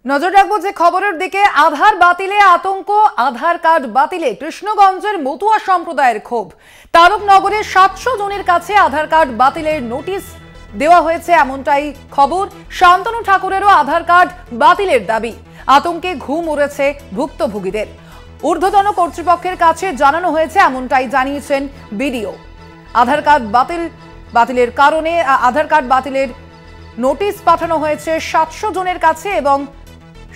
নজর রাখবো যে খবরের দিকে। আধার বাতিলে আতঙ্ক, আধার কার্ড বাতিলে কৃষ্ণগঞ্জের মতুয়া সম্প্রদায়ের ক্ষোভ। তারকনগরে 700 জনের কাছে আধার কার্ড বাতিলের নোটিশ দেওয়া হয়েছে, এমনটাই খবর। শান্তনু ঠাকুরেরও আধার কার্ড বাতিলের দাবি। আতঙ্কে ঘুম উড়েছে ভুক্তভোগীদের। ঊর্ধ্বতন কর্তৃপক্ষের কাছে জানানো হয়েছে, এমনটাই জানিয়েছেন বিডিও। আধার কার্ড বাতিলের কারণে আধার কার্ড বাতিলের নোটিশ পাঠানো হয়েছে 700 জনের কাছে এবং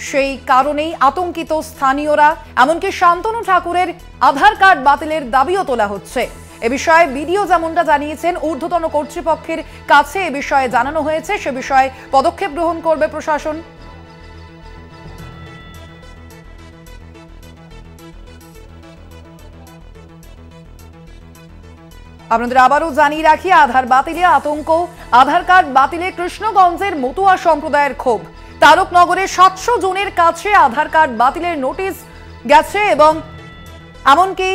সেই কারণেই আতঙ্কিত স্থানীয়রা। এমনকি শান্তনু ঠাকুরের আধার কার্ড বাতিলের দাবিও তোলা হচ্ছে। এ বিষয়ে বিডিও যেমনটা জানিয়েছেন, ঊর্ধ্বতন কর্তৃপক্ষের কাছে এ বিষয়ে জানানো হয়েছে, সে বিষয়ে পদক্ষেপ গ্রহণ করবে প্রশাসন। আপনাদের আবারও জানিয়ে রাখি, আধার বাতিলে আতঙ্ক, আধার কার্ড বাতিলে কৃষ্ণগঞ্জের মতুয়া সম্প্রদায়ের ক্ষোভ। তারকনগরে 700 জনের কাছে আধার কার্ড বাতিলের নোটিশ গেছে এবং এমনকি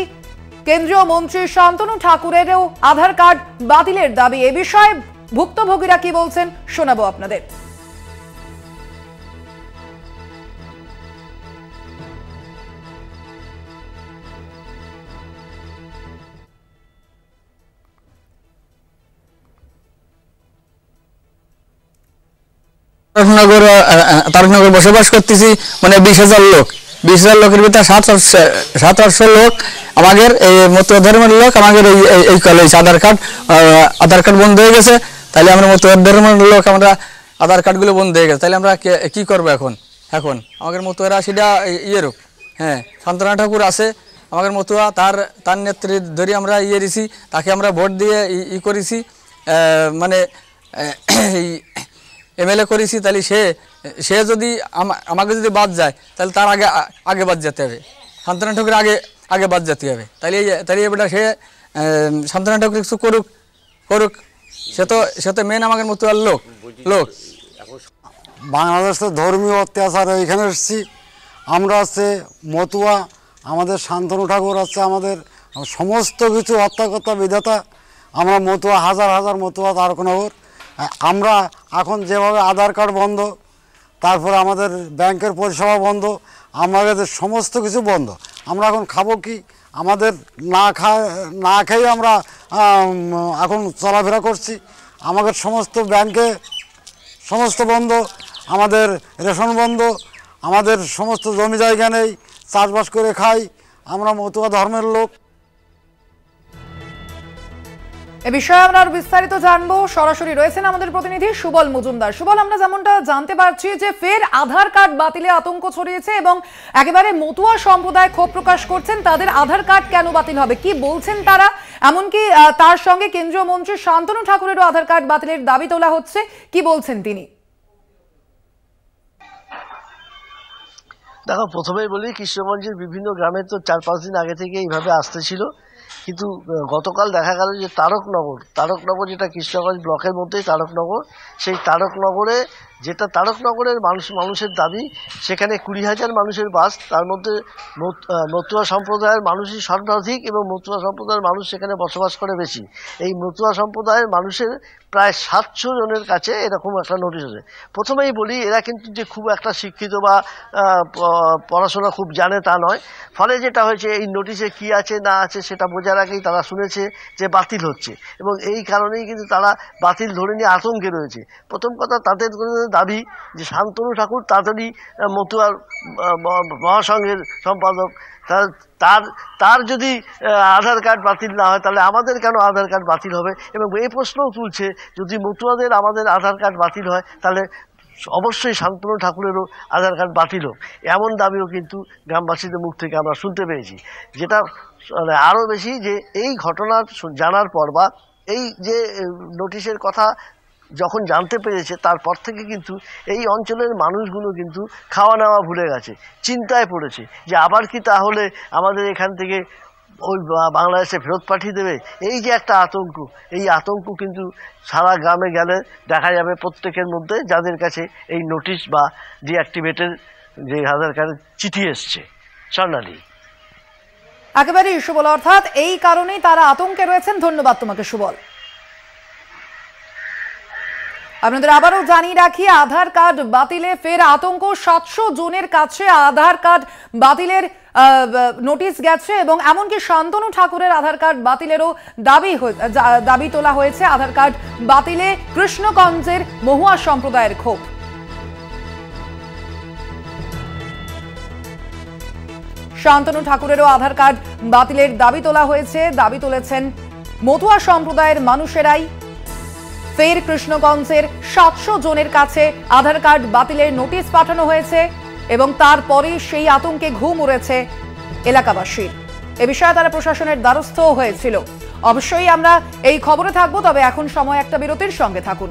কেন্দ্রীয় মন্ত্রী শান্তনু ঠাকুরেরও আধার কার্ড বাতিলের দাবি। এ বিষয়ে ভুক্তভোগীরা কি বলছেন শোনাবো আপনাদের। তারকনগর বসবাস করতেছি, মানে 20,000 লোক। 20,000 লোকের ভিতরে 700 লোক আমাদের এই মতুয়া ধর্মের লোক। আমাদের এই কলেজ আধার কার্ড বন্ধ হয়ে গেছে। তাহলে আমরা মতুয়া ধর্মের লোক, আমরা আধার কার্ডগুলো বন্ধ হয়ে গেছে। তাহলে আমরা কি করবো এখন? আমাদের মতুয়ারা সেটা ইয়েরও, হ্যাঁ, শান্তনু ঠাকুর আছে আমাদের মতুয়া, তার নেতৃত্ব ধরে আমরা দিছি, তাকে আমরা ভোট দিয়ে করেছি, মানে এমএলএ করেছি। তাহলে সে যদি আমাকে যদি বাদ যায়, তাহলে তার আগে বাদ যেতে হবে। শান্তনু ঠাকুর আগে বাদ যেতে হবে। তাহলে এবারটা সে শান্তনু ঠাকুর কিছু করুক। সে তো মেন আমাদের মতো লোক। বাংলাদেশে ধর্মীয় অত্যাচার এখানে এসেছি। আমরা হচ্ছে মতুয়া, আমাদের শান্তনু ঠাকুর হচ্ছে আমাদের সমস্ত কিছু হত্যাকর্তা বিধাতা। আমরা মতুয়া, হাজার হাজার মতুয়া তারকনগর। আমরা এখন যেভাবে আধার কার্ড বন্ধ, তারপরে আমাদের ব্যাংকের পরিষেবা বন্ধ, আমাদের সমস্ত কিছু বন্ধ। আমরা এখন খাবো কি? আমাদের না খেয়ে আমরা এখন চলাফেরা করছি। আমাদের সমস্ত ব্যাংকে সমস্ত বন্ধ, আমাদের রেশন বন্ধ, আমাদের সমস্ত জমি জায়গা নেই, চাষবাস করে খাই। আমরা মতুয়া ধর্মের লোক। এ বিষয়ে আমরা আরো বিস্তারিত জানবো। সরাসরি রয়েছেন আমাদের প্রতিনিধি সুবল মজুমদার। সুবল, আমরা যেমনটা জানতে পারছি যে ফের আধার কার্ড বাতিলে আতঙ্ক ছড়িয়েছে এবং একেবারে মতুয়া সম্প্রদায় ক্ষোভ প্রকাশ করছেন। তাদের আধার কার্ড কেন বাতিল হবে, কি বলছেন তারা? এমনকি তার সঙ্গে কেন্দ্রীয় মন্ত্রী শান্তনু ঠাকুরেরও আধার কার্ড বাতিলের দাবি তোলা হচ্ছে, কি বলছেন তিনি? দেখো, প্রথমেই বলি, কৃষ্ণগঞ্জের বিভিন্ন গ্রামে তো 4-5 দিন আগে থেকে এইভাবে আসতেছিল, কিন্তু গতকাল দেখা গেল যে তারকনগর যেটা কৃষ্ণগঞ্জ ব্লকের মধ্যেই তারকনগর, সেই তারকনগরে যেটা তারকনগরের মানুষের দাবি, সেখানে 20,000 মানুষের বাস। তার মধ্যে মতুয়া সম্প্রদায়ের মানুষই সর্বাধিক এবং মতুয়া সম্প্রদায়ের মানুষ সেখানে বসবাস করে বেশি। এই মতুয়া সম্প্রদায়ের মানুষের প্রায় 700 জনের কাছে এরকম একটা নোটিশ আছে। প্রথমেই বলি, এরা কিন্তু যে খুব একটা শিক্ষিত বা পড়াশোনা খুব জানে তা নয়। ফলে যেটা হয়েছে, এই নোটিশে কি আছে না আছে সেটা বোঝার আগেই তারা শুনেছে যে বাতিল হচ্ছে, এবং এই কারণেই কিন্তু তারা বাতিল ধরে নিয়ে আতঙ্কে রয়েছে। প্রথম কথা, তাদের দাবি যে শান্তনু ঠাকুর তাড়াতাড়ি মতুয়ার মহাসংঘের সম্পাদক, তার যদি আধার কার্ড বাতিল না হয়, তাহলে আমাদের কেন আধার কার্ড বাতিল হবে? এবং এই প্রশ্নও তুলছে, যদি মতুয়াদের আমাদের আধার কার্ড বাতিল হয়, তাহলে অবশ্যই শান্তনু ঠাকুরেরও আধার কার্ড বাতিল হোক, এমন দাবিও কিন্তু গ্রামবাসীদের মুখ থেকে আমরা শুনতে পেয়েছি। যেটা আরও বেশি, যে এই ঘটনা জানার পর বা এই যে নোটিশের কথা যখন জানতে পেরেছে, তারপর থেকে কিন্তু এই অঞ্চলের মানুষগুলো কিন্তু খাওয়া নেওয়া ভুলে গেছে, চিন্তায় পড়েছে যে আবার কি তাহলে আমাদের এখান থেকে ওই বাংলাদেশে ফেরত পাঠিয়ে দেবে। এই যে একটা আতঙ্ক, এই আতঙ্ক কিন্তু সারা গ্রামে গেলে দেখা যাবে প্রত্যেকের মধ্যে, যাদের কাছে এই নোটিশ বা ডিঅ্যাক্টিভেটের যে আধার কার্ডের চিঠি এসছে। স্বর্ণালী, একেবারেই সুবল, অর্থাৎ এই কারণেই তারা আতঙ্কে রয়েছেন। ধন্যবাদ তোমাকে সুবল। আপনাদের আবারও জানিয়ে রাখি, আধার কার্ড বাতিলে ফের আতঙ্ক। 700 জনের কাছে আধার কার্ড বাতিলের নোটিশ গেছে এবং এমনকি শান্তনু ঠাকুরের আধার কার্ড বাতিলেরও দাবি তোলা হয়েছে। আধার কার্ড বাতিলে কৃষ্ণগঞ্জের মহুয়া সম্প্রদায়ের ক্ষোভ। শান্তনু ঠাকুরেরও আধার কার্ড বাতিলের দাবি তোলা হয়েছে। দাবি তুলেছেন মতুয়া সম্প্রদায়ের মানুষেরাই। ফের কৃষ্ণগঞ্জের 700 জনের কাছে আধার কার্ড বাতিলের নোটিশ পাঠানো হয়েছে এবং তারপরে সেই আতঙ্কে ঘুম উড়েছে এলাকাবাসীর। এ বিষয়ে তারা প্রশাসনের দ্বারস্থ হয়েছিল। অবশ্যই আমরা এই খবরে থাকবো, তবে এখন সময় একটা বিরতির। সঙ্গে থাকুন।